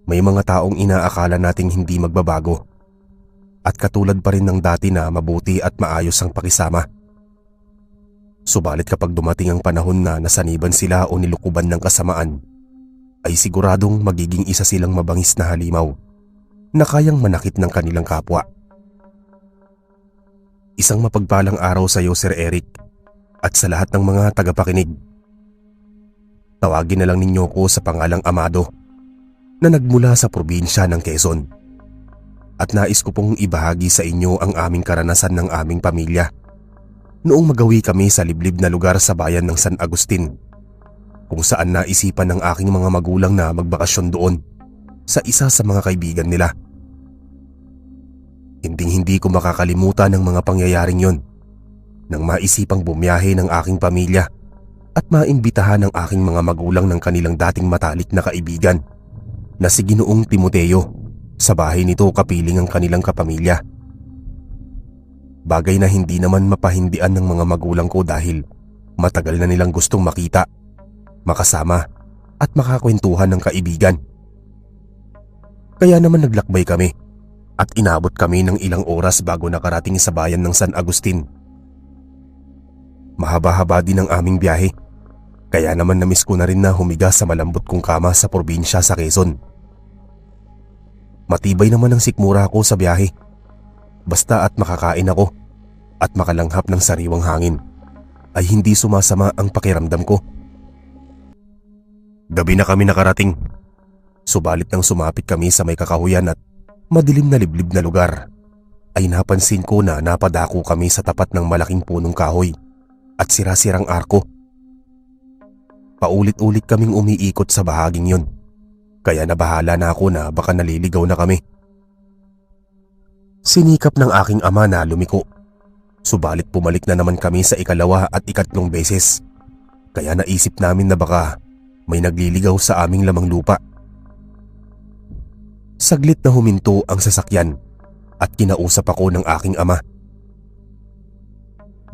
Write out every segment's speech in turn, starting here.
May mga taong inaakala nating hindi magbabago at katulad pa rin ng dati na mabuti at maayos ang pakisama. Subalit kapag dumating ang panahon na nasaniban sila o nilukuban ng kasamaan, ay siguradong magiging isa silang mabangis na halimaw na kayang manakit ng kanilang kapwa. Isang mapagpalang araw sa iyo, Sir Eric, at sa lahat ng mga tagapakinig. Tawagin na lang ninyo ko sa pangalang Amado na nagmula sa probinsya ng Quezon. At nais ko pong ibahagi sa inyo ang aming karanasan ng aming pamilya noong magawi kami sa liblib na lugar sa bayan ng San Agustin, kung saan naisipan ng aking mga magulang na magbakasyon doon sa isa sa mga kaibigan nila. Hinding-hindi ko makakalimutan ng mga pangyayaring yon nang maisipang bumiyahe ng aking pamilya at maimbitahan ng aking mga magulang ng kanilang dating matalik na kaibigan na si Ginoong Timoteo sa bahay nito kapiling ang kanilang kapamilya. Bagay na hindi naman mapahindian ng mga magulang ko dahil matagal na nilang gustong makita, makasama at makakwentuhan ng kaibigan. Kaya naman naglakbay kami at inabot kami ng ilang oras bago nakarating sa bayan ng San Agustin. Mahaba-haba din ang aming biyahe, kaya naman namiss ko na rin na humiga sa malambot kong kama sa probinsya sa Quezon. Matibay naman ang sikmura ko sa biyahe, basta at makakain ako at makalanghap ng sariwang hangin ay hindi sumasama ang pakiramdam ko. Gabi na kami nakarating, subalit nang sumapit kami sa may kakahuyan at madilim na liblib na lugar, ay napansin ko na napadako kami sa tapat ng malaking punong kahoy at sira-sirang arko. Paulit-ulit kaming umiikot sa bahaging yon, kaya nabahala na ako na baka naliligaw na kami. Sinikap ng aking ama na lumiko, subalit pumalik na naman kami sa ikalawa at ikatlong beses, kaya naisip namin na baka may nagliligaw sa aming lamang lupa. Saglit na huminto ang sasakyan at kinausap ako ng aking ama.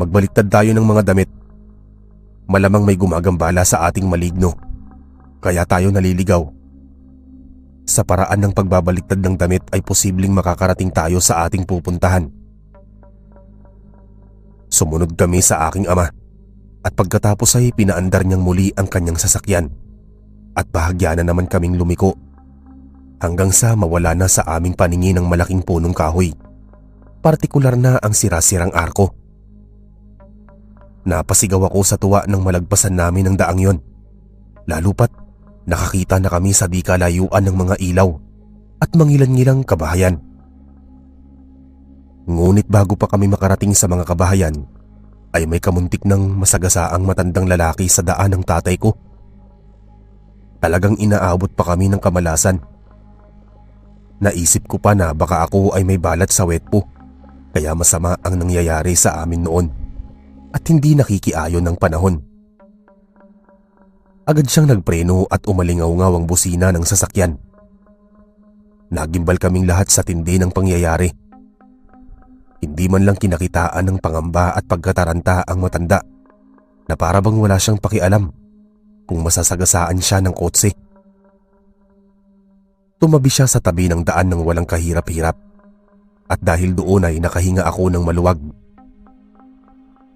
Magbaliktad tayo ng mga damit. Malamang may gumagambala sa ating maligno, kaya tayo naliligaw. Sa paraan ng pagbabaliktad ng damit ay posibleng makakarating tayo sa ating pupuntahan. Sumunod kami sa aking ama at pagkatapos ay pinaandar niyang muli ang kanyang sasakyan at bahagya na naman kaming lumiko hanggang sa mawala na sa aming paningin ang malaking punong kahoy, partikular na ang sira-sirang arko. Napasigaw ako sa tuwa nang malagpasan namin ang daang yon, lalo pat nakakita na kami sa di kalayuan ng mga ilaw at mangilan-ngilang kabahayan. Ngunit bago pa kami makarating sa mga kabahayan ay may kamuntik ng masagasaang matandang lalaki sa daan ng tatay ko. Talagang inaabot pa kami ng kamalasan. Naisip ko pa na baka ako ay may balat sa wet po, kaya masama ang nangyayari sa amin noon at hindi nakikiayon ng panahon. Agad siyang nagpreno at umalingaw-ngaw ang busina ng sasakyan. Nagimbal kaming lahat sa tindi ng pangyayari. Hindi man lang kinakitaan ng pangamba at pagkataranta ang matanda na para bang wala siyang pakialam kung masasagasaan siya ng kotse. Tumabi siya sa tabi ng daan ng walang kahirap-hirap at dahil doon ay nakahinga ako ng maluwag.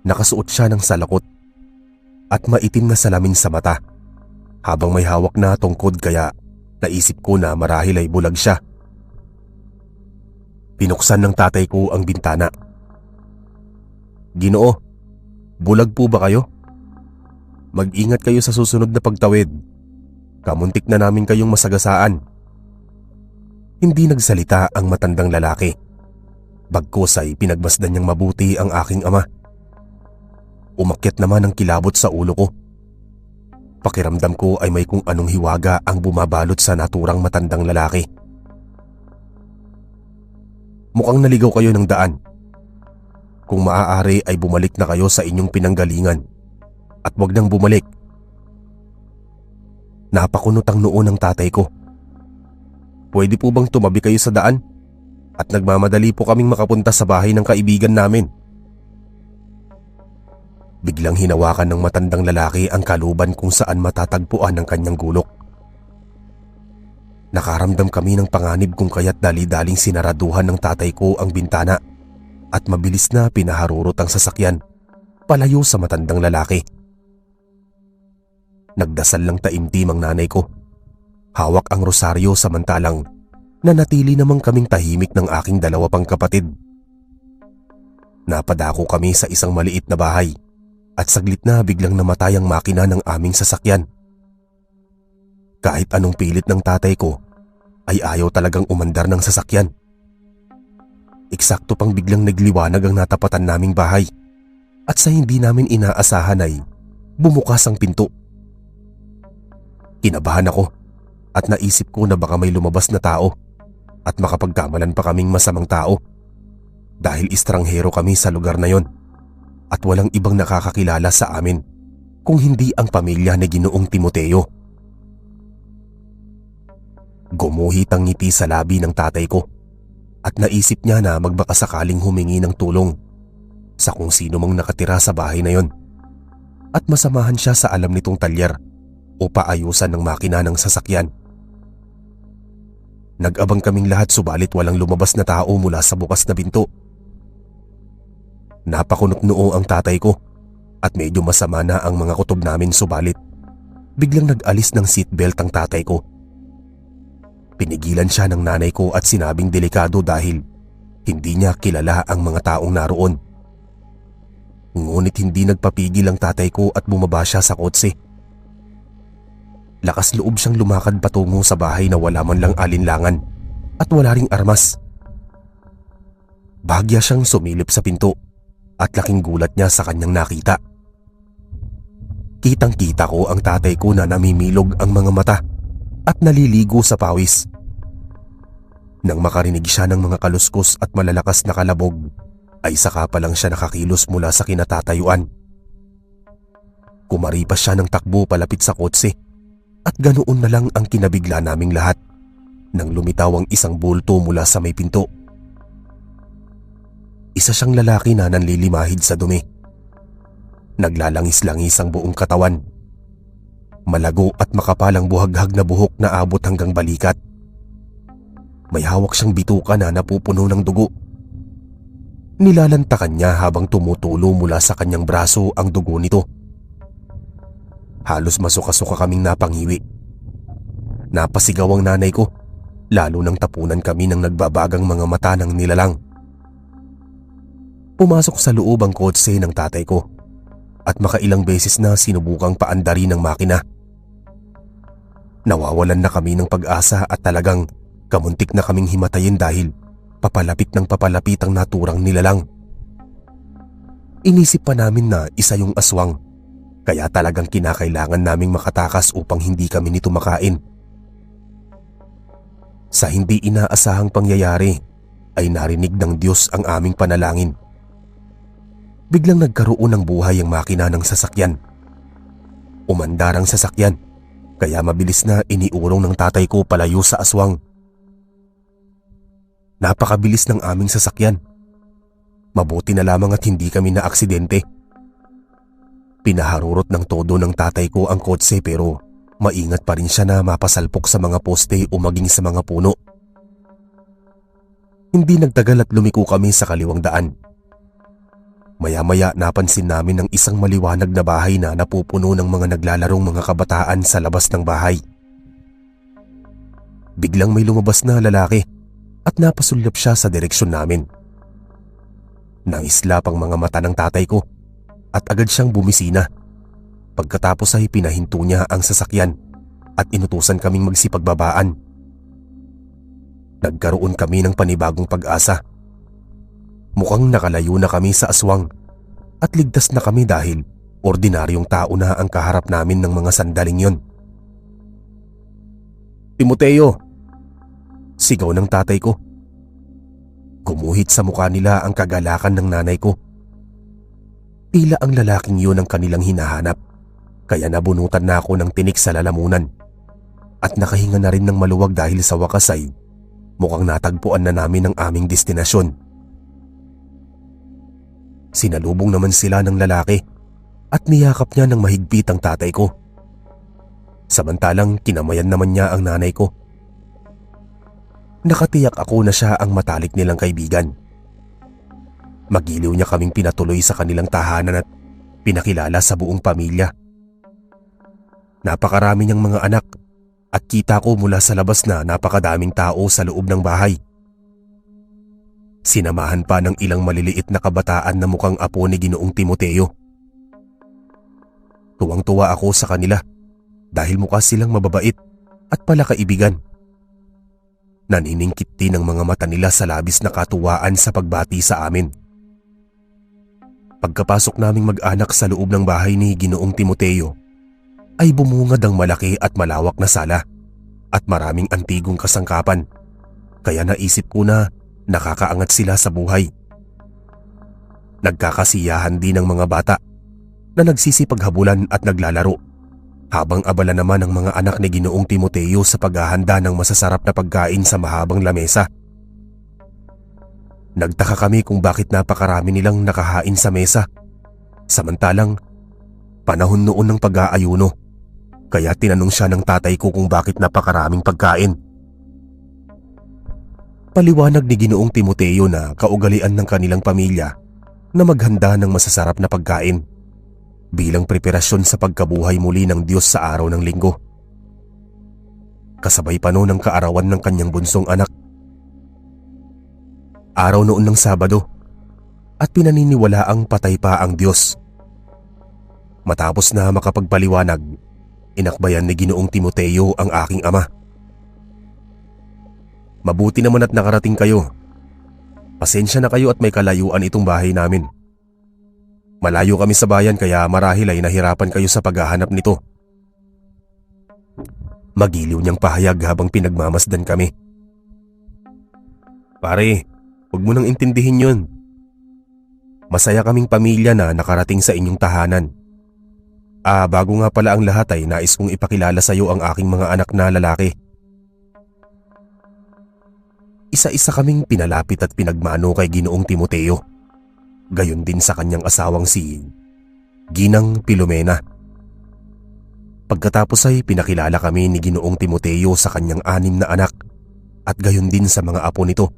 Nakasuot siya ng salakot at maitim na salamin sa mata habang may hawak na tungkod, kaya naisip ko na marahil ay bulag siya. Pinuksan ng tatay ko ang bintana. "Ginoo, bulag po ba kayo? Mag-ingat kayo sa susunod na pagtawid. Kamuntik na namin kayong masagasaan." Hindi nagsalita ang matandang lalaki. Bagkus ay pinagmasdan niyang mabuti ang aking ama. Umakyat naman ang kilabot sa ulo ko. Pakiramdam ko ay may kung anong hiwaga ang bumabalot sa naturang matandang lalaki. "Mukhang naligaw kayo ng daan. Kung maaari ay bumalik na kayo sa inyong pinanggalingan at wag nang bumalik." Napakunot ang noo ng tatay ko. "Pwede po bang tumabi kayo sa daan? At nagmamadali po kaming makapunta sa bahay ng kaibigan namin." Biglang hinawakan ng matandang lalaki ang kaluban kung saan matatagpuan ang kanyang gulok. Nakaramdam kami ng panganib kung kaya't dali-daling sinaraduhan ng tatay ko ang bintana at mabilis na pinaharurot ang sasakyan palayo sa matandang lalaki. Nagdasal lang taimtim ang nanay ko. Hawak ang rosaryo samantalang nanatili namang kaming tahimik ng aking dalawa pang kapatid. Napadako kami sa isang maliit na bahay at saglit na biglang namatay ang makina ng aming sasakyan. Kahit anong pilit ng tatay ko ay ayaw talagang umandar ng sasakyan. Eksakto pang biglang nagliwanag ang natapatan naming bahay at sa hindi namin inaasahan ay bumukas ang pinto. Kinabahan ako at naisip ko na baka may lumabas na tao at makapagkamalan pa kaming masamang tao dahil estranghero kami sa lugar na yon at walang ibang nakakakilala sa amin kung hindi ang pamilya ni Ginoong Timoteo. Gumuhit ang ngiti sa labi ng tatay ko at naisip niya na magbakasakaling humingi ng tulong sa kung sino mang nakatira sa bahay na yon at masamahan siya sa alam nitong talyer o paayusan ng makina ng sasakyan. Nag-abang kaming lahat subalit walang lumabas na tao mula sa bukas na pinto. Napakunot-noo ang tatay ko at medyo masama na ang mga kutob namin subalit biglang nag-alis ng seatbelt ang tatay ko. Pinigilan siya ng nanay ko at sinabing delikado dahil hindi niya kilala ang mga taong naroon. Ngunit hindi nagpapigil ang tatay ko at bumaba siya sa kotse. Lakas loob siyang lumakad patungo sa bahay na wala man lang alinlangan at wala ring armas. Bahagya siyang sumilip sa pinto at laking gulat niya sa kanyang nakita. Kitang-kita ko ang tatay ko na namimilog ang mga mata at naliligo sa pawis. Nang makarinig siya ng mga kaluskos at malalakas na kalabog, ay saka pa lang siya nakakilos mula sa kinatatayuan. Kumaripas siya ng takbo palapit sa kotse at ganoon na lang ang kinabigla naming lahat nang lumitaw ang isang bulto mula sa may pinto. Isa siyang lalaki na nanlilimahid sa dumi. Naglalangis-langis ang buong katawan. Malago at makapalang buhaghag na buhok na abot hanggang balikat. May hawak siyang bituka na napupuno ng dugo. Nilalantakan niya habang tumutulo mula sa kanyang braso ang dugo nito. Halos masuka-suka kaming napangiwi. Napasigaw ang nanay ko, lalo nang tapunan kami ng nagbabagang mga mata ng nilalang. Pumasok sa loob ang kotse ng tatay ko at makailang beses na sinubukang paandarin ng makina. Nawawalan na kami ng pag-asa at talagang kamuntik na kaming himatayin dahil papalapit ng papalapit ang naturang nilalang. Inisip pa namin na isa yung aswang, kaya talagang kinakailangan naming makatakas upang hindi kami nito makain. Sa hindi inaasahang pangyayari ay narinig ng Diyos ang aming panalangin. Biglang nagkaroon ng buhay ang makina ng sasakyan. Umandar ang sasakyan, kaya mabilis na iniurong ng tatay ko palayo sa aswang. Napakabilis ng aming sasakyan. Mabuti na lamang at hindi kami na aksidente. Pinaharurot ng todo ng tatay ko ang kotse pero maingat pa rin siya na mapasalpok sa mga poste o maging sa mga puno. Hindi nagtagal at lumiko kami sa kaliwang daan. Maya-maya napansin namin ang isang maliwanag na bahay na napupuno ng mga naglalarong mga kabataan sa labas ng bahay. Biglang may lumabas na lalaki at napasulyap siya sa direksyon namin. Nangislap ang mga mata ng tatay ko at agad siyang bumisina. Pagkatapos ay pinahinto niya ang sasakyan at inutusan kaming magsipagbabaan. Nagkaroon kami ng panibagong pag-asa. Mukhang nakalayo na kami sa aswang at ligtas na kami dahil ordinaryong tao na ang kaharap namin ng mga sandaling yon. "Timoteo!" sigaw ng tatay ko. Gumuhit sa mukha nila ang kagalakan ng nanay ko. Tila ang lalaking yun ang kanilang hinahanap, kaya nabunutan na ako ng tinik sa lalamunan at nakahinga na rin ng maluwag dahil sa wakas ay mukhang natagpuan na namin ang aming destinasyon. Sinalubong naman sila ng lalaki at niyakap niya ng mahigpit ang tatay ko. Samantalang kinamayan naman niya ang nanay ko. Nakatiyak ako na siya ang matalik nilang kaibigan. Magiliw niya kaming pinatuloy sa kanilang tahanan at pinakilala sa buong pamilya. Napakarami niyang mga anak at kita ko mula sa labas na napakadaming tao sa loob ng bahay. Sinamahan pa ng ilang maliliit na kabataan na mukhang apo ni Ginoong Timoteo. Tuwang-tuwa ako sa kanila dahil mukha silang mababait at palakaibigan. Naniningkit din ang mga mata nila sa labis na katuwaan sa pagbati sa amin. Pagkapasok naming mag-anak sa loob ng bahay ni Ginoong Timoteo, ay bumungad ang malaki at malawak na sala at maraming antigong kasangkapan, kaya naisip ko na nakakaangat sila sa buhay. Nagkakasiyahan din ang mga bata na nagsisipaghabulan at naglalaro, habang abala naman ang mga anak ni Ginoong Timoteo sa paghahanda ng masasarap na pagkain sa mahabang lamesa. Nagtaka kami kung bakit napakarami nilang nakahain sa mesa, samantalang panahon noon ng pag-aayuno, kaya tinanong siya ng tatay ko kung bakit napakaraming pagkain. Paliwanag ni Ginoong Timoteo na kaugalian ng kanilang pamilya na maghanda ng masasarap na pagkain bilang preparasyon sa pagkabuhay muli ng Diyos sa araw ng linggo. Kasabay pa noon ang kaarawan ng kanyang bunsong anak. Araw noon ng Sabado at pinaniniwalaang patay pa ang Diyos. Matapos na makapagpaliwanag, inakbayan ni Ginoong Timoteo ang aking ama. Mabuti naman at nakarating kayo. Pasensya na kayo at may kalayuan itong bahay namin. Malayo kami sa bayan kaya marahil ay nahirapan kayo sa paghahanap nito. Magiliw niyang pahayag habang pinagmamasdan kami. Pare, huwag mo nang intindihin yun. Masaya kaming pamilya na nakarating sa inyong tahanan. Bago nga pala ang lahat ay nais kong ipakilala sa iyo ang aking mga anak na lalaki. Isa-isa kaming pinalapit at pinagmano kay Ginoong Timoteo. Gayon din sa kanyang asawang si Ginang Pilomena. Pagkatapos ay pinakilala kami ni Ginoong Timoteo sa kanyang 6 na anak at gayon din sa mga apo nito.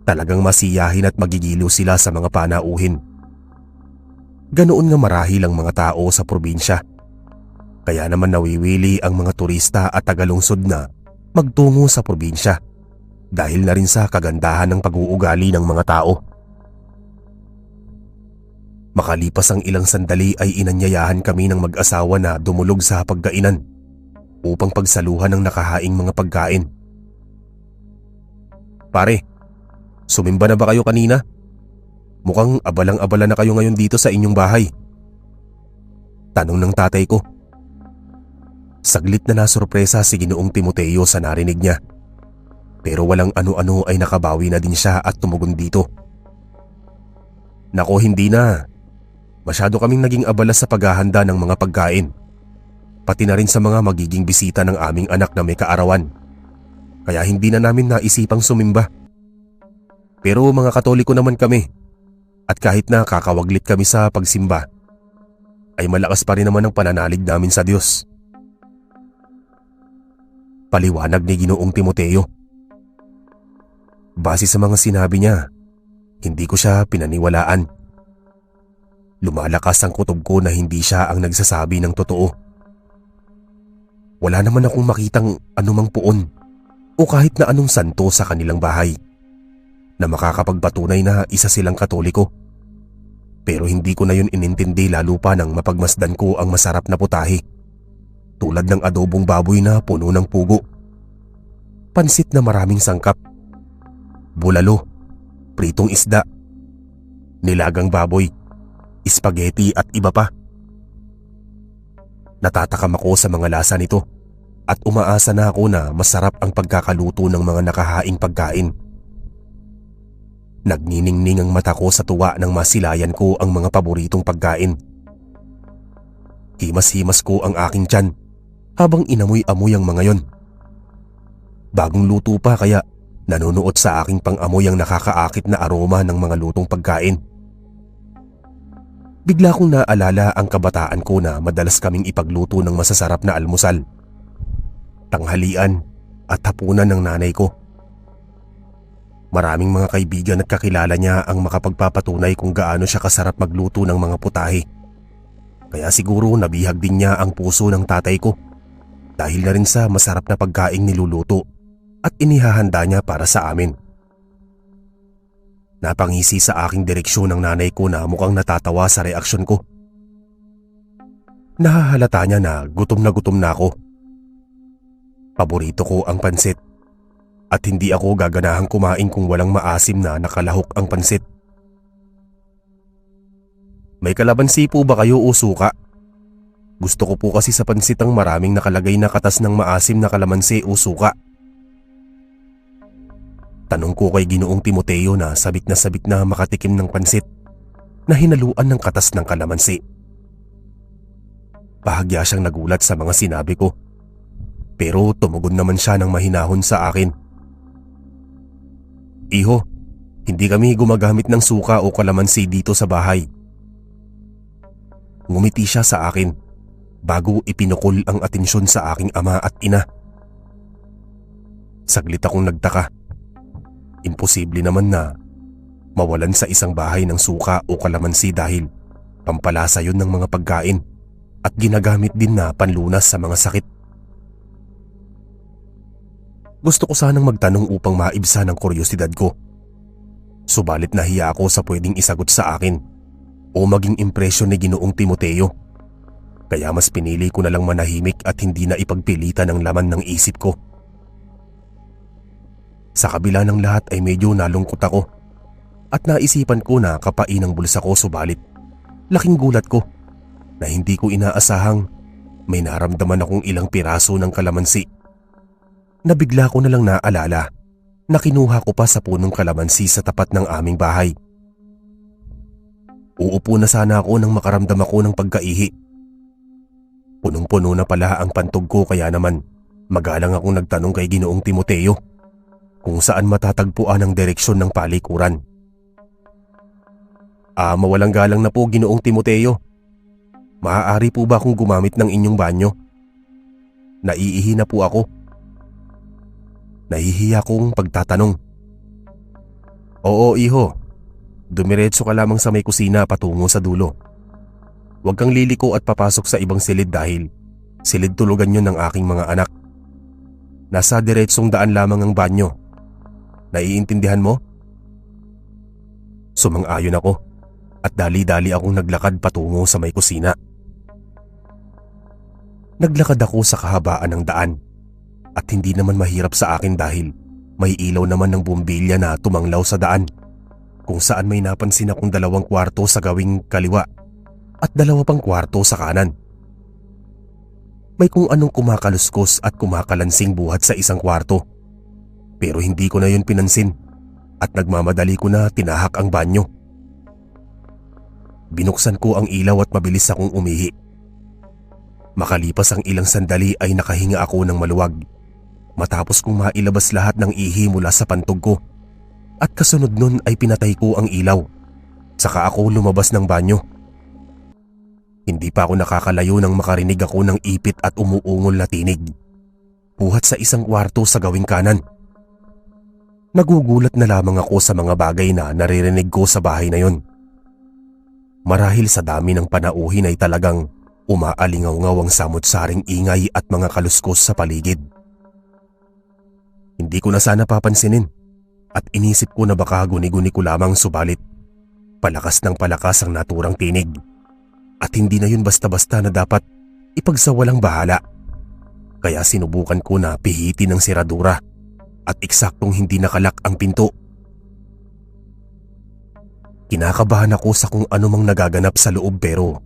Talagang masiyahin at magigiliw sila sa mga panauhin. Ganoon nga marahil ang mga tao sa probinsya. Kaya naman nawiwili ang mga turista at tagalungsod na magtungo sa probinsya dahil na rin sa kagandahan ng pag-uugali ng mga tao. Makalipas ang ilang sandali ay inanyayahan kami ng mag-asawa na dumulog sa pagkainan upang pagsaluhan ng nakahaing mga pagkain. Pare, sumimba na ba kayo kanina? Mukhang abalang-abala na kayo ngayon dito sa inyong bahay. Tanong ng tatay ko. Saglit na nasurpresa si Ginoong Timoteo sa narinig niya. Pero walang ano-ano ay nakabawi na din siya at tumugon dito. Nako, hindi na. Masyado kaming naging abala sa paghahanda ng mga pagkain. Pati na rin sa mga magiging bisita ng aming anak na may kaarawan. Kaya hindi na namin naisipang sumimba. Pero mga Katoliko naman kami. At kahit na kakawaglit kami sa pagsimba, ay malakas pa rin naman ang pananalig namin sa Diyos. Paliwanag ni Ginoong Timoteo. Base sa mga sinabi niya, hindi ko siya pinaniwalaan. Lumalakas ang kutob ko na hindi siya ang nagsasabi ng totoo. Wala naman akong makitang anumang puon o kahit na anong santo sa kanilang bahay na makakapagpatunay na isa silang Katoliko. Pero hindi ko na yun inintindi lalo pa nang mapagmasdan ko ang masarap na putahe tulad ng adobong baboy na puno ng pugo, pansit na maraming sangkap, bulalo, pritong isda, nilagang baboy, spaghetti at iba pa. Natatakam ako sa mga lasa nito at umaasa na ako na masarap ang pagkakaluto ng mga nakahaing pagkain. Nagniningning ang mata ko sa tuwa nang masilayan ko ang mga paboritong pagkain. Himas-himas ko ang aking tiyan habang inamoy-amoy ang mga yon. Bagong luto pa kaya nanunuot sa aking pang-amoy ang nakakaakit na aroma ng mga lutong pagkain. Bigla kong naalala ang kabataan ko na madalas kaming ipagluto ng masasarap na almusal, tanghalian at hapunan ng nanay ko. Maraming mga kaibigan at kakilala niya ang makapagpapatunay kung gaano siya kasarap magluto ng mga putahe. Kaya siguro nabihag din niya ang puso ng tatay ko dahil na rin sa masarap na pagkaing niluluto at inihahanda niya para sa amin. Napangisi sa aking direksyon ng nanay ko na mukhang natatawa sa reaksyon ko. Nahahalata niya na gutom na ako. Paborito ko ang pansit at hindi ako gaganahang kumain kung walang maasim na nakalahok ang pansit. May kalamansi po ba kayo o suka? Gusto ko po kasi sa pansit ang maraming nakalagay na katas ng maasim na kalamansi o suka. Tanong ko kay Ginoong Timoteo na sabik na makatikim ng pansit na hinaluan ng katas ng kalamansi. Bahagya siyang nagulat sa mga sinabi ko, pero tumugon naman siya ng mahinahon sa akin. Iho, hindi kami gumagamit ng suka o kalamansi dito sa bahay. Ngumiti siya sa akin bago ipinukol ang atensyon sa aking ama at ina. Saglit akong nagtaka. Imposible naman na mawalan sa isang bahay ng suka o kalamansi dahil pampalasa yun ng mga pagkain at ginagamit din na panlunas sa mga sakit. Gusto ko sanang magtanong upang maibsan ang kuryosidad ko. Subalit nahiya ako sa pwedeng isagot sa akin o maging impresyon ni Ginoong Timoteo. Kaya mas pinili ko na lang manahimik at hindi na ipagpilitan ang laman ng isip ko. Sa kabila ng lahat ay medyo nalungkot ako at naisipan ko na kapain ang bulsa ko, subalit laking gulat ko na hindi ko inaasahang may naramdaman akong ilang piraso ng kalamansi na bigla ko na lang naalala na kinuha ko pa sa punong kalamansi sa tapat ng aming bahay. Uupo na sana ako nang makaramdam ako ng pagkaihi. Punong-puno na pala ang pantog ko, kaya naman magalang akong nagtanong kay Ginoong Timoteo kung saan matatagpuan ang direksyon ng palikuran. Mawalang galang na po, Ginoong Timoteo. Maaari po ba akong gumamit ng inyong banyo? Naiihi na po ako. Nahihiya kong pagtatanong. Oo, iho. Dumiretso ka lamang sa may kusina patungo sa dulo. Huwag kang liliko at papasok sa ibang silid dahil silid tulugan yun ng aking mga anak. Nasa diretsong daan lamang ang banyo. Naiintindihan mo? Sumang-ayon ako at dali-dali akong naglakad patungo sa may kusina. Naglakad ako sa kahabaan ng daan at hindi naman mahirap sa akin dahil may ilaw naman ng bumbilya na tumanglaw sa daan, kung saan may napansin akong 2 kwarto sa gawing kaliwa at 2 pang kwarto sa kanan. May kung anong kumakaluskos at kumakalansing buhat sa isang kwarto. Pero hindi ko na yun pinansin at nagmamadali ko na tinahak ang banyo. Binuksan ko ang ilaw at mabilis akong umihi. Makalipas ang ilang sandali ay nakahinga ako ng maluwag matapos kong mailabas lahat ng ihi mula sa pantog ko, at kasunod nun ay pinatay ko ang ilaw. Saka ako lumabas ng banyo. Hindi pa ako nakakalayo nang makarinig ako ng ipit at umuungol na tinig buhat sa isang kwarto sa gawing kanan. Nagugulat na lamang ako sa mga bagay na naririnig ko sa bahay na yon. Marahil sa dami ng panauhin ay talagang umaalingaw-ngaw ang samot-saring ingay at mga kaluskos sa paligid. Hindi ko na sana papansinin at inisip ko na baka guni-guni ko lamang, subalit palakas ng palakas ang naturang tinig at hindi na yun basta-basta na dapat ipagsawalang bahala. Kaya sinubukan ko na pihitin ang siradura at eksaktong hindi nakalak ang pinto. Kinakabahan ako sa kung anumang nagaganap sa loob, pero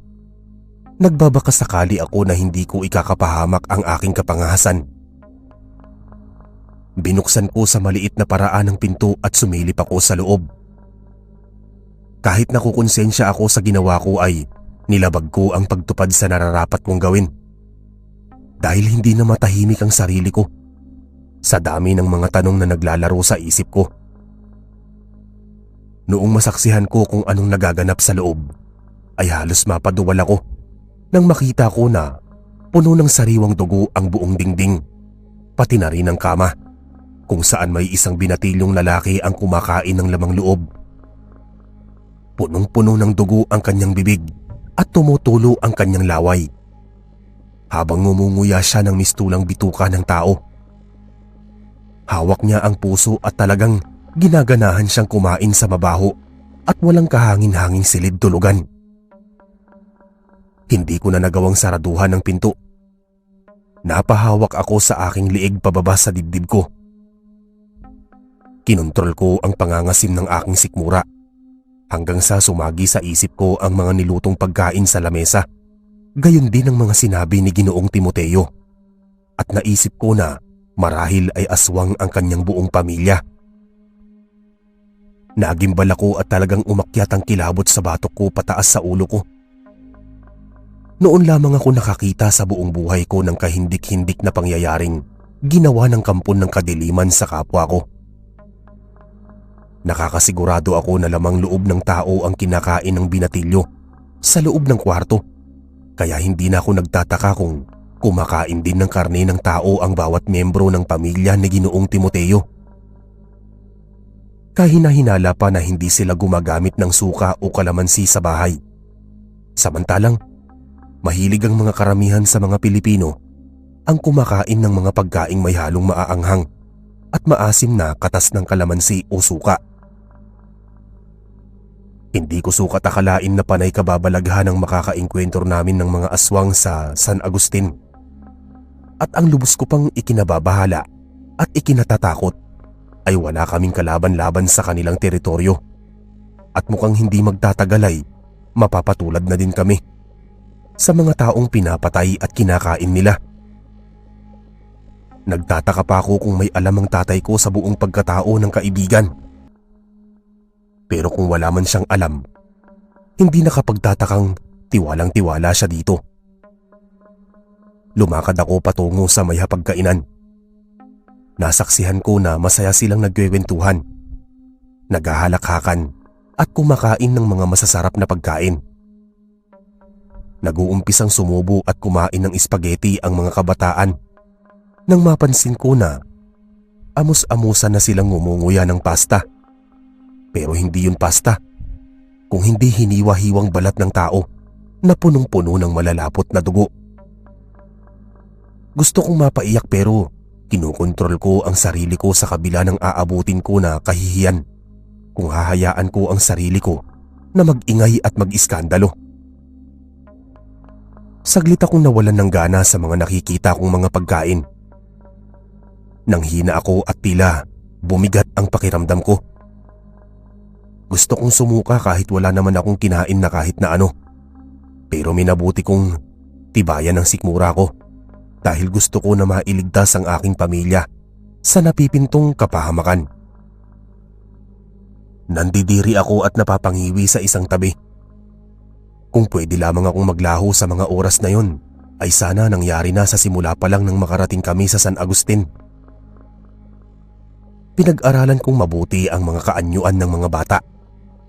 nagbabaka sakali ako na hindi ko ikakapahamak ang aking kapangahasan. Binuksan ko sa maliit na paraan ang pinto at sumilip ako sa loob. Kahit nakukonsensya ako sa ginawa ko ay nilabag ko ang pagtupad sa nararapat kong gawin. Dahil hindi na matahimik ang sarili ko sa dami ng mga tanong na naglalaro sa isip ko. Noong masaksihan ko kung anong nagaganap sa loob, ay halos mapaduwal ako nang makita ko na puno ng sariwang dugo ang buong dingding, pati na rin ang kama kung saan may isang binatilyong lalaki ang kumakain ng lamang loob. Punong-puno ng dugo ang kanyang bibig at tumutulo ang kanyang laway habang ngumunguya siya ng mistulang bituka ng tao. Hawak niya ang puso at talagang ginaganahan siyang kumain sa mabaho at walang kahangin-hanging silid tulugan. Hindi ko na nagawang saraduhan ng pinto. Napahawak ako sa aking liig pababa sa dibdib ko. Kinontrol ko ang pangangasim ng aking sikmura hanggang sa sumagi sa isip ko ang mga nilutong pagkain sa lamesa, gayon din ang mga sinabi ni Ginoong Timoteo, at naisip ko na marahil ay aswang ang kanyang buong pamilya. Nagimbal ako at talagang umakyat ang kilabot sa batok ko pataas sa ulo ko. Noon lamang ako nakakita sa buong buhay ko ng kahindik-hindik na pangyayaring ginawa ng kampon ng kadiliman sa kapwa ko. Nakakasigurado ako na lamang loob ng tao ang kinakain ng binatilyo sa loob ng kwarto, kaya hindi na ako nagtataka kung kumakain din ng karne ng tao ang bawat miyembro ng pamilya ni Ginoong Timoteo. Kahina-hinala pa na hindi sila gumagamit ng suka o kalamansi sa bahay. Samantalang, mahilig ang mga karamihan sa mga Pilipino ang kumakain ng mga pagkaing may halong maaanghang at maasim na katas ng kalamansi o suka. Hindi ko sukat akalain na panay kababalaghan ang makakaengkwentro namin ng mga aswang sa San Agustin. At ang lubos ko pang ikinababahala at ikinatatakot ay wala kaming kalaban-laban sa kanilang teritoryo. At mukhang hindi magtatagal ay mapapatulad na din kami sa mga taong pinapatay at kinakain nila. Nagtataka pa ako kung may alam ang tatay ko sa buong pagkatao ng kaibigan. Pero kung wala man siyang alam, hindi nakapagtatakang tiwalang-tiwala siya dito. Lumakad ako patungo sa may hapagkainan. Nasaksihan ko na masaya silang nagkwentuhan, naghahalakhakan at kumakain ng mga masasarap na pagkain. Nag-uumpisang sumubo at kumain ng spaghetti ang mga kabataan nang mapansin ko na amos-amusan na silang ngumunguya ng pasta. Pero hindi yun pasta, kung hindi hiniwa-hiwang balat ng tao na punong-puno ng malalapot na dugo. Gusto kong mapaiyak pero kinukontrol ko ang sarili ko sa kabila ng aabutin ko na kahihiyan kung hahayaan ko ang sarili ko na mag-ingay at mag-iskandalo. Saglit akong nawalan ng gana sa mga nakikita kong mga pagkain. Nanghina ako at tila bumigat ang pakiramdam ko. Gusto kong sumuka kahit wala naman akong kinain na kahit na ano. Pero minabuti kong tibayan ang sikmura ko dahil gusto ko na mailigtas ang aking pamilya sa napipintong kapahamakan. Nandidiri ako at napapangiwi sa isang tabi. Kung pwede lamang akong maglaho sa mga oras na yon, ay sana nangyari na sa simula pa lang nang makarating kami sa San Agustin. Pinag-aralan kong mabuti ang mga kaanyuan ng mga bata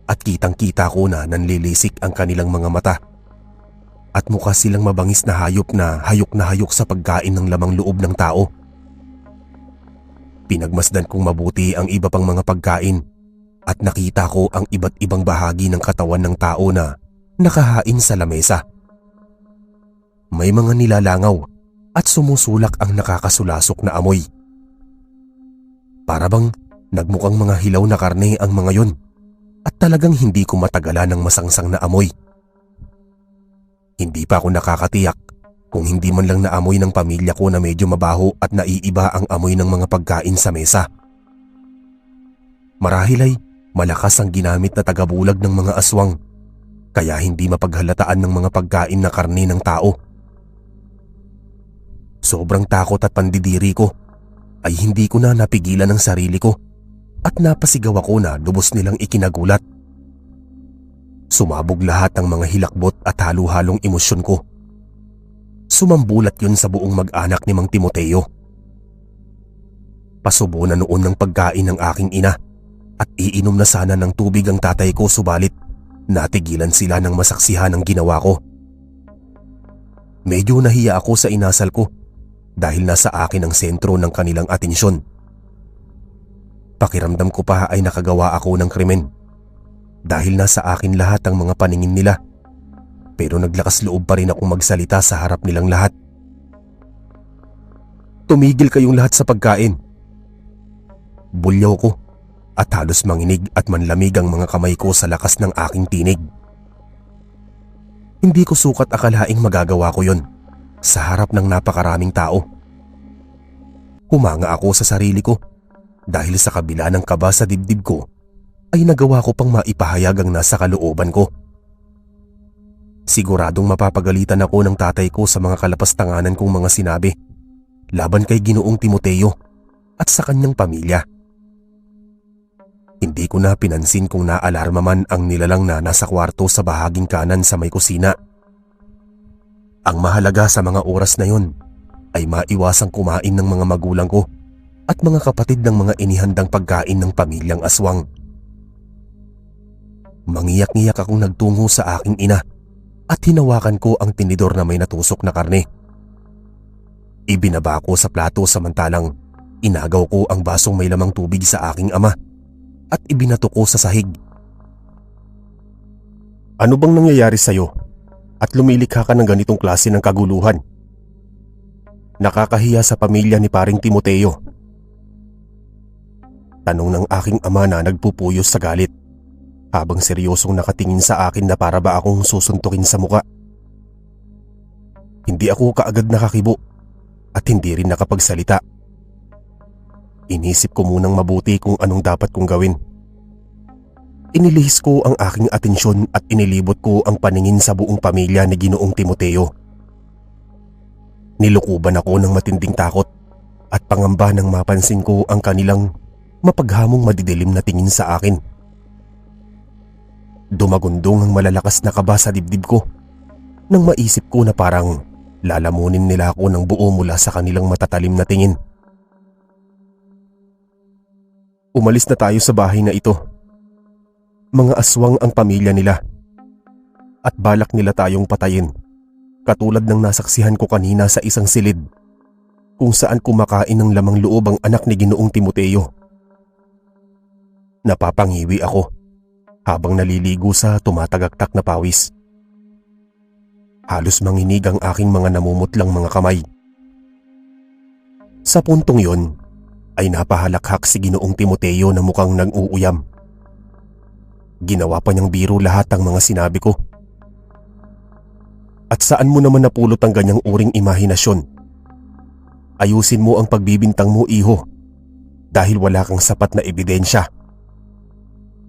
at kitang-kita ko na nanlilisik ang kanilang mga mata at mukha silang mabangis na hayok sa pagkain ng lamang loob ng tao. Pinagmasdan kong mabuti ang iba pang mga pagkain at nakita ko ang iba't ibang bahagi ng katawan ng tao na nakahain sa lamesa. May mga nilalangaw at sumusulak ang nakakasulasok na amoy. Para bang nagmukhang mga hilaw na karne ang mga yon at talagang hindi ko matagalan ng masangsang na amoy. Hindi pa ako nakakatiyak kung hindi man lang naamoy ng pamilya ko na medyo mabaho at naiiba ang amoy ng mga pagkain sa mesa. Marahil ay malakas ang ginamit na tagabulag ng mga aswang kaya hindi mapaghalataan ng mga pagkain na karne ng tao. Sobrang takot at pandidiri ko ay hindi ko na napigilan ang sarili ko at napasigaw ako na lubos nilang ikinagulat. Sumabog lahat ng mga hilakbot at halo-halong emosyon ko. Sumambulat yun sa buong mag-anak ni Mang Timoteo. Pasubo na noon ng pagkain ng aking ina at iinom na sana ng tubig ang tatay ko subalit Natigilan sila ng masaksihan ang ginawa ko. Medyo nahiya ako sa inasal ko dahil nasa akin ang sentro ng kanilang atensyon. Pakiramdam ko pa ay nakagawa ako ng krimen dahil nasa akin lahat ang mga paningin nila, pero naglakas loob pa rin akong magsalita sa harap nilang lahat. Tumigil kayong lahat sa pagkain. Bulyaw ko at halos manginig at manlamig ang mga kamay ko sa lakas ng aking tinig. Hindi ko sukat akalaing magagawa ko yon sa harap ng napakaraming tao. Humanga ako sa sarili ko dahil sa kabila ng kaba sa dibdib ko ay nagawa ko pang maipahayag ang nasa kalooban ko. Siguradong mapapagalitan ako ng tatay ko sa mga kalapastanganan kong mga sinabi laban kay Ginoong Timoteo at sa kanyang pamilya. Hindi ko na pinansin kung naalarma man ang nilalang na nasa kwarto sa bahaging kanan sa may kusina. Ang mahalaga sa mga oras na yon ay maiwasang kumain ng mga magulang ko at mga kapatid ng mga inihandang pagkain ng pamilyang aswang. Mangiyak-ngiyak akong nagtungo sa aking ina at hinawakan ko ang tinidor na may natusok na karne. Ibinaba ko sa plato samantalang inagaw ko ang basong may lamang tubig sa aking ama at ibinato ko sa sahig. Ano bang nangyayari sa'yo at lumilikha ka ng ganitong klase ng kaguluhan? Nakakahiya sa pamilya ni paring Timoteo. Tanong ng aking ama na nagpupuyos sa galit habang seryosong nakatingin sa akin na para ba akong susuntukin sa muka. Hindi ako kaagad nakakibo at hindi rin nakapagsalita. Inisip ko munang mabuti kung anong dapat kong gawin. Inilihis ko ang aking atensyon at inilibot ko ang paningin sa buong pamilya ni Ginoong Timoteo. Nilukuban ako ng matinding takot at pangamba nang mapansin ko ang kanilang mapaghamong madidilim na tingin sa akin. Dumagundong ang malalakas na kaba sa dibdib ko nang maisip ko na parang lalamunin nila ako ng buo mula sa kanilang matatalim na tingin. Umalis na tayo sa bahay na ito. Mga aswang ang pamilya nila at balak nila tayong patayin, katulad ng nasaksihan ko kanina sa isang silid kung saan kumakain ng lamang loob ang anak ni Ginoong Timoteo. Napapangiwi ako habang naliligo sa tumatagaktak na pawis. Halos manginig ang aking mga namumutlang mga kamay. Sa puntong yon ay napahalakhak si Ginoong Timoteo na mukhang nag-uuyam. Ginawa pa niyang biro lahat ang mga sinabi ko. At saan mo naman napulot ang ganyang uring imahinasyon? Ayusin mo ang pagbibintang mo, iho, dahil wala kang sapat na ebidensya.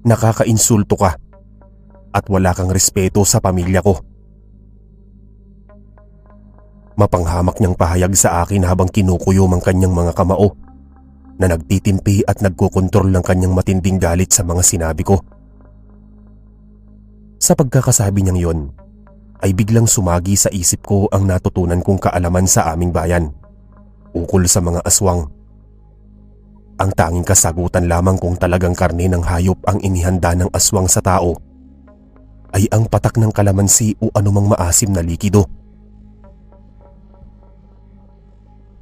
Nakakainsulto ka at wala kang respeto sa pamilya ko. Mapanghamak niyang pahayag sa akin habang kinukuyom ang kanyang mga kamao na nagtitimpi at nagkokontrol ng kanyang matinding galit sa mga sinabi ko. Sa pagkakasabi niyang yon, ay biglang sumagi sa isip ko ang natutunan kong kaalaman sa aming bayan ukol sa mga aswang. Ang tanging kasagutan lamang kung talagang karne ng hayop ang inihanda ng aswang sa tao ay ang patak ng kalamansi o anumang maasim na likido.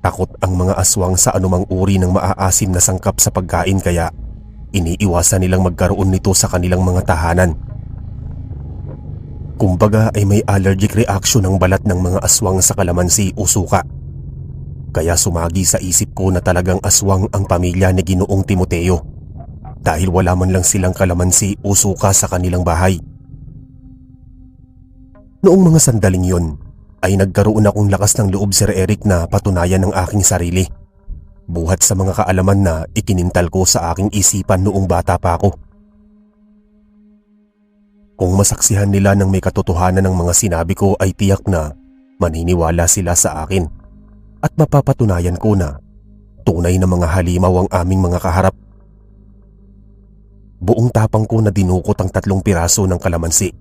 Takot ang mga aswang sa anumang uri ng maaasim na sangkap sa pagkain kaya iniiwasan nilang magkaroon nito sa kanilang mga tahanan. Kumbaga ay may allergic reaction ang balat ng mga aswang sa kalamansi o suka. Kaya sumagi sa isip ko na talagang aswang ang pamilya ni Ginoong Timoteo dahil wala man lang silang kalamansi o suka sa kanilang bahay. Noong mga sandaling yon ay nagkaroon akong lakas ng loob, Sir Eric, na patunayan ng aking sarili buhat sa mga kaalaman na ikinintal ko sa aking isipan noong bata pa ako. Kung masaksihan nila ng may katotohanan ng mga sinabi ko ay tiyak na maniniwala sila sa akin at mapapatunayan ko na tunay na mga halimaw ang aming mga kaharap. Buong tapang ko na dinukot ang 3 piraso ng kalamansi.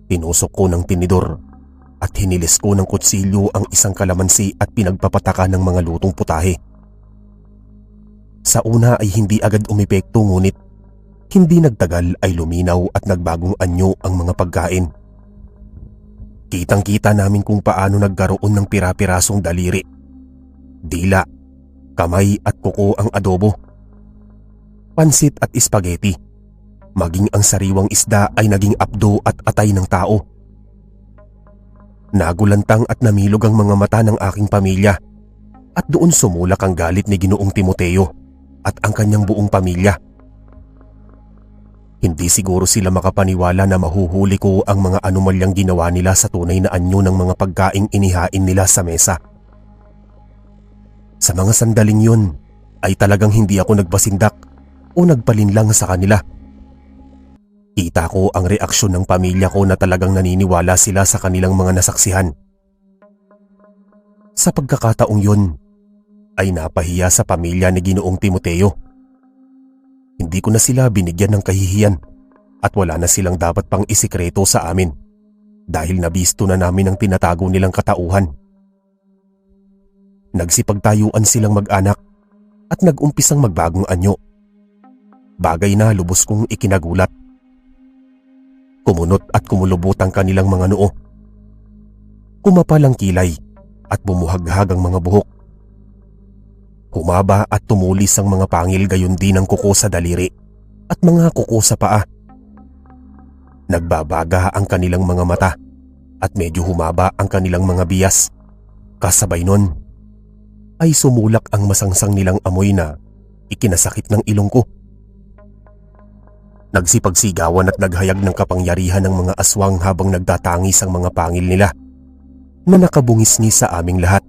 Tinusok ko ng tinidor at hinilis ko ng kutsilyo ang isang kalamansi at pinagpapataka ng mga lutong putahe. Sa una ay hindi agad umepekto ngunit Hindi nagtagal ay luminaw at nagbagong anyo ang mga pagkain. Kitang-kita namin kung paano nagkaroon ng pira-pirasong daliri, dila, kamay at kuko ang adobo, pansit at espageti. Maging ang sariwang isda ay naging abdo at atay ng tao. Nagulantang at namilog ang mga mata ng aking pamilya at doon sumulak ang galit ni Ginoong Timoteo at ang kanyang buong pamilya. Hindi siguro sila makapaniwala na mahuhuli ko ang mga anomalyang ginawa nila sa tunay na anyo ng mga pagkaing inihain nila sa mesa. Sa mga sandaling yun ay talagang hindi ako nagpasindak o nagpalinlang sa kanila. Kita ko ang reaksyon ng pamilya ko na talagang naniniwala sila sa kanilang mga nasaksihan. Sa pagkakataong yun ay napahiya sa pamilya ni Ginoong Timoteo. Hindi ko na sila binigyan ng kahihiyan at wala na silang dapat pang isikreto sa amin dahil nabisto na namin ang tinatago nilang katauhan. Nagsipagtayuan silang mag-anak at nag-umpisang magbagong anyo. Bagay na lubos kong ikinagulat. Kumunot at kumulubot ang kanilang mga noo. Kumapal ang kilay at bumuhaghag ang mga buhok. Humaba at tumulis ang mga pangil, gayon din ang kuko sa daliri at mga kuko sa paa. Nagbabaga ang kanilang mga mata at medyo humaba ang kanilang mga bias. Kasabay nun ay sumulak ang masangsang nilang amoy na ikinasakit ng ilong ko. Nagsipagsigawan at naghayag ng kapangyarihan ng mga aswang habang nagtatangis ang mga pangil nila na nakabungis-ngis sa aming lahat.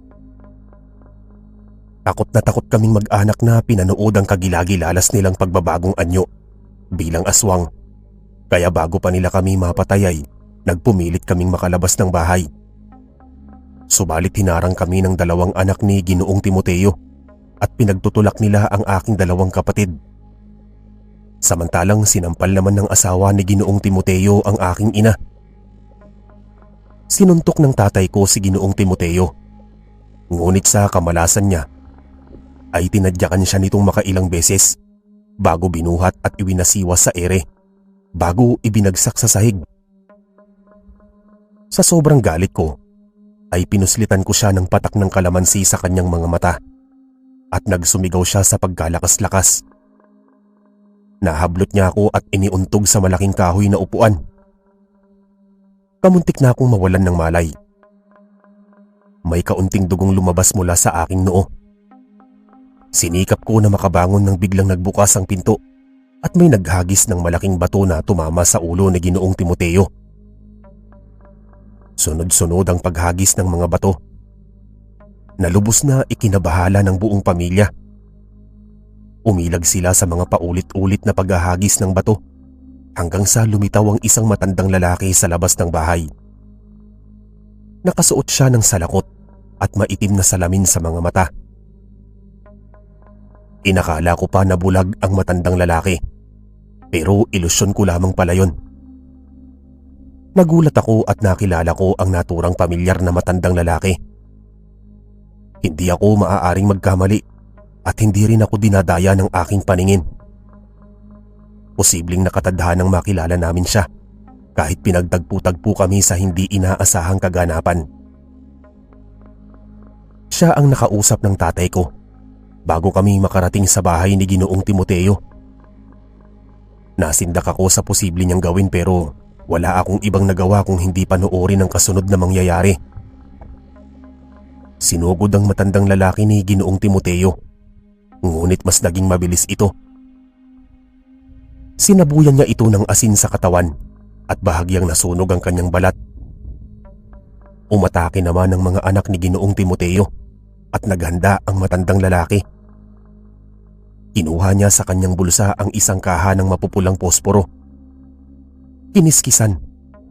Takot na takot kaming mag-anak na pinanood ang kagilagilalas nilang pagbabagong anyo bilang aswang. Kaya bago pa nila kami mapatay ay nagpumilit kaming makalabas ng bahay. Subalit hinarang kami ng dalawang anak ni Ginoong Timoteo at pinagtutulak nila ang aking dalawang kapatid. Samantalang sinampal naman ng asawa ni Ginoong Timoteo ang aking ina. Sinuntok ng tatay ko si Ginoong Timoteo. Ngunit sa kamalasan niya ay tinadyakan siya nitong makailang beses bago binuhat at iwinasiwas sa ere bago ibinagsak sa sahig. Sa sobrang galit ko ay pinuslitan ko siya ng patak ng kalamansi sa kanyang mga mata at nagsumigaw siya sa pagkalakas-lakas. Nahablot niya ako at iniuntog sa malaking kahoy na upuan. Kamuntik na akong mawalan ng malay. May kaunting dugong lumabas mula sa aking noo. Sinikap ko na makabangon nang biglang nagbukas ang pinto at may naghagis ng malaking bato na tumama sa ulo ni Ginoong Timoteo. Sunod-sunod ang paghagis ng mga bato. Nalubos na ikinabahala ng buong pamilya. Umilag sila sa mga paulit-ulit na paghahagis ng bato hanggang sa lumitaw ang isang matandang lalaki sa labas ng bahay. Nakasuot siya ng salakot at maitim na salamin sa mga mata. Inakala ko pa na bulag ang matandang lalaki, pero ilusyon ko lamang pala yun. Nagulat ako at nakilala ko ang naturang pamilyar na matandang lalaki. Hindi ako maaaring magkamali at hindi rin ako dinadaya ng aking paningin. Posibleng nakatadhanang makilala namin siya kahit pinagtagpo-tagpo kami sa hindi inaasahang kaganapan. Siya ang nakausap ng tatay ko bago kami makarating sa bahay ni Ginoong Timoteo. Nasindak ako sa posible niyang gawin pero wala akong ibang nagawa kung hindi panoorin ang kasunod na mangyayari. Sinugod ang matandang lalaki ni Ginoong Timoteo, ngunit mas naging mabilis ito. Sinabuyan niya ito ng asin sa katawan at bahagyang nasunog ang kanyang balat. Umatake naman ang mga anak ni Ginoong Timoteo at naghanda ang matandang lalaki. Kinuha niya sa kanyang bulsa ang isang kaha ng mapupulang posporo. Kiniskisan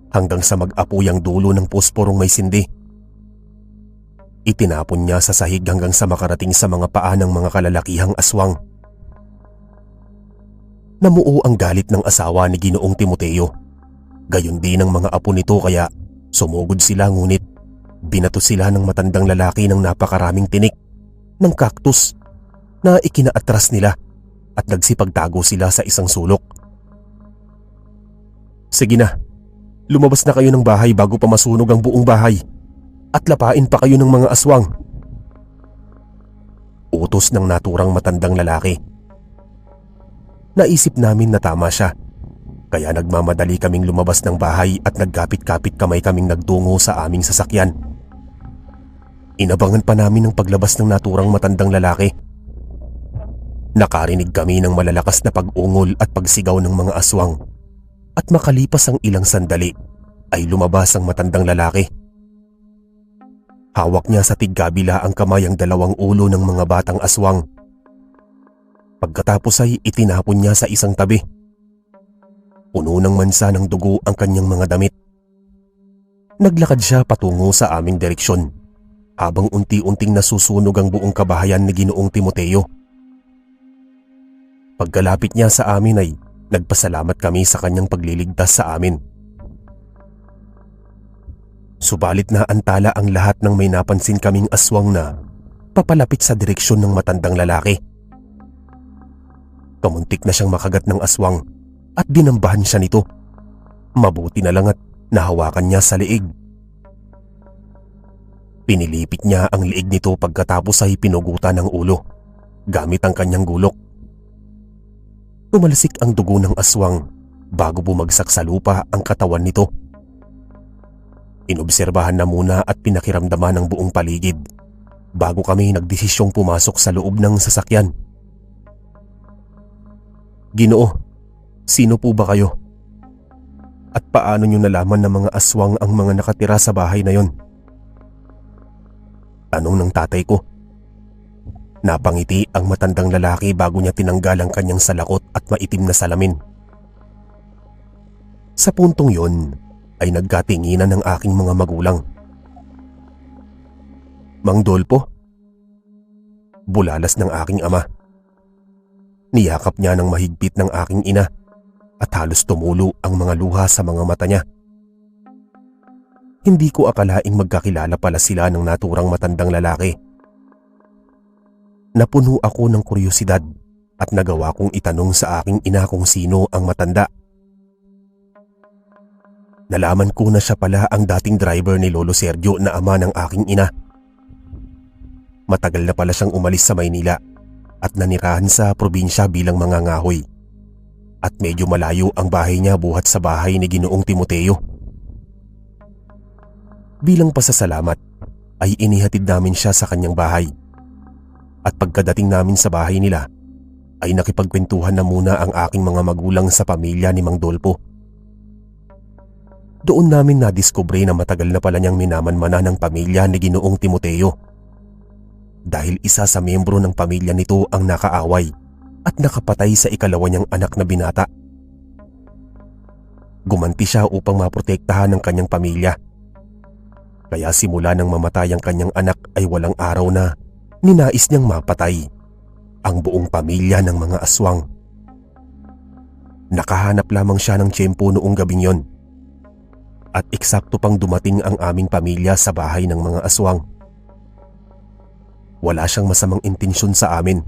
hanggang sa mag-apoy ang dulo ng posporong may sindi. Itinapon niya sa sahig hanggang sa makarating sa mga paa ng mga kalalakihang aswang. Namuo ang galit ng asawa ni Ginoong Timoteo. Gayon din ang mga apo nito kaya sumugod sila, ngunit binato sila ng matandang lalaki ng napakaraming tinik ng kaktus na ikinaatras nila at nagsipagtago sila sa isang sulok Sige na, lumabas na kayo ng bahay bago pa masunog ang buong bahay at lapain pa kayo ng mga aswang. Utos ng naturang matandang lalaki. Naisip namin na tama siya, kaya nagmamadali kaming lumabas ng bahay at nagkapit-kapit kamay kaming nagtungo sa aming sasakyan. Inabangan pa namin ang paglabas ng naturang matandang lalaki. Nakarinig kami ng malalakas na pag-ungol at pagsigaw ng mga aswang, at makalipas ang ilang sandali ay lumabas ang matandang lalaki. Hawak niya sa tigkabila ang kamay ang dalawang ulo ng mga batang aswang. Pagkatapos ay itinapon niya sa isang tabi. Puno ng mansa ng dugo ang kanyang mga damit. Naglakad siya patungo sa aming direksyon habang unti-unting nasusunog ang buong kabahayan ni Ginoong Timoteo. Pagkalapit niya sa amin ay nagpasalamat kami sa kanyang pagliligtas sa amin. Subalit na antala ang lahat nang may napansin kaming aswang na papalapit sa direksyon ng matandang lalaki. Kamuntik na siyang makagat ng aswang at dinambahan siya nito. Mabuti na lang at nahawakan niya sa liig. Pinilipit niya ang liig nito pagkatapos ay pinugutan ng ulo gamit ang kanyang gulok. Tumalsik ang dugo ng aswang bago bumagsak sa lupa ang katawan nito. Inobserbahan na muna at pinakiramdaman ang buong paligid bago kami nagdesisyong pumasok sa loob ng sasakyan. Ginoo, sino po ba kayo? At paano niyo nalaman na mga aswang ang mga nakatira sa bahay na yon? Tanong ng tatay ko. Napangiti ang matandang lalaki bago niya tinanggal ang kanyang salakot at maitim na salamin. Sa puntong yon ay nagkatinginan ng aking mga magulang. Mang Dolpo? Bulalas ng aking ama. Niyakap niya ng mahigpit ng aking ina at halos tumulo ang mga luha sa mga mata niya. Hindi ko akalaing magkakilala pala sila ng naturang matandang lalaki. Napuno ako ng kuryosidad at nagawa kong itanong sa aking ina kung sino ang matanda. Nalaman ko na siya pala ang dating driver ni Lolo Sergio na ama ng aking ina. Matagal na pala siyang umalis sa Maynila at nanirahan sa probinsya bilang mangangahoy. At medyo malayo ang bahay niya buhat sa bahay ni Ginoong Timoteo. Bilang pasasalamat ay inihatid namin siya sa kanyang bahay. At pagkadating namin sa bahay nila ay nakipagkwentuhan na muna ang aking mga magulang sa pamilya ni Mang Dolpo. Doon namin nadiskubre na matagal na pala niyang minamanmana ng pamilya ni Ginoong Timoteo. Dahil isa sa miyembro ng pamilya nito ang nakaaway at nakapatay sa ikalawa niyang anak na binata. Gumanti siya upang maprotektahan ng kanyang pamilya. Kaya simula nang mamatay ang kanyang anak ay walang araw na ninais niyang mapatay ang buong pamilya ng mga aswang. Nakahanap lamang siya ng tiyempo noong gabing yon. At eksakto pang dumating ang aming pamilya sa bahay ng mga aswang. Wala siyang masamang intensyon sa amin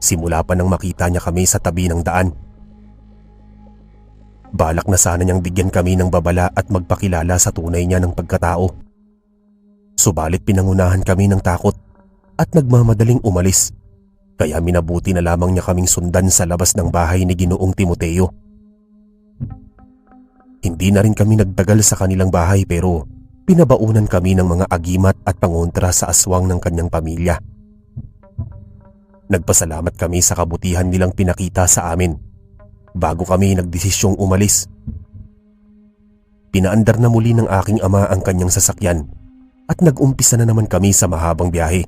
simula pa nang makita niya kami sa tabi ng daan. Balak na sana niyang bigyan kami ng babala at magpakilala sa tunay niya ng pagkatao. Subalit pinangunahan kami ng takot at nagmamadaling umalis, kaya minabuti na lamang niya kaming sundan sa labas ng bahay ni Ginoong Timoteo. Hindi na rin kami nagtagal sa kanilang bahay pero pinabaunan kami ng mga agimat at pangontra sa aswang ng kanyang pamilya. Nagpasalamat kami sa kabutihan nilang pinakita sa amin bago kami nagdesisyong umalis. Pinaandar na muli ng aking ama ang kanyang sasakyan at nag-umpisa na naman kami sa mahabang biyahe.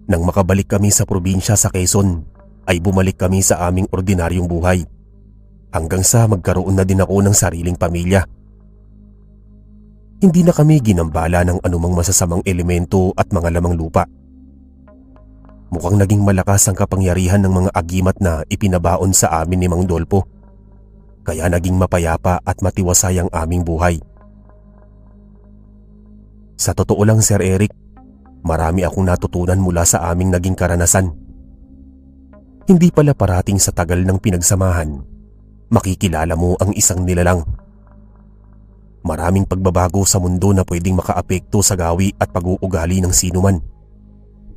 Nang makabalik kami sa probinsya sa Quezon ay bumalik kami sa aming ordinaryong buhay. Hanggang sa magkaroon na din ako ng sariling pamilya. Hindi na kami ginambala ng anumang masasamang elemento at mga lamang lupa. Mukhang naging malakas ang kapangyarihan ng mga agimat na ipinabaon sa amin ni Mang Dolpo. Kaya naging mapayapa at matiwasay ang aming buhay. Sa totoo lang, Sir Eric, marami akong natutunan mula sa aming naging karanasan. Hindi pala parating sa tagal ng pinagsamahan makikilala mo ang isang nilalang. Maraming pagbabago sa mundo na pwedeng makaapekto sa gawi at pag-uugali ng sinuman.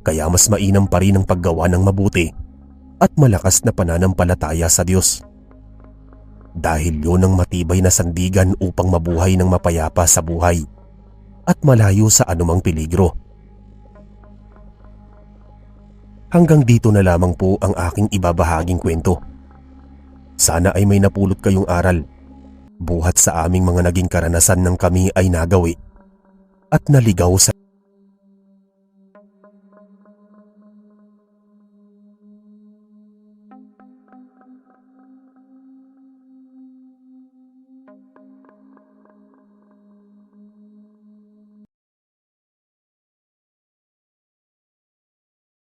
Kaya mas mainam pa rin ang paggawa ng mabuti at malakas na pananampalataya sa Diyos. Dahil yun ang matibay na sandigan upang mabuhay ng mapayapa sa buhay at malayo sa anumang peligro. Hanggang dito na lamang po ang aking ibabahaging kwento. Sana ay may napulot kayong aral buhat sa aming mga naging karanasan ng kami ay nagawi at naligaw sa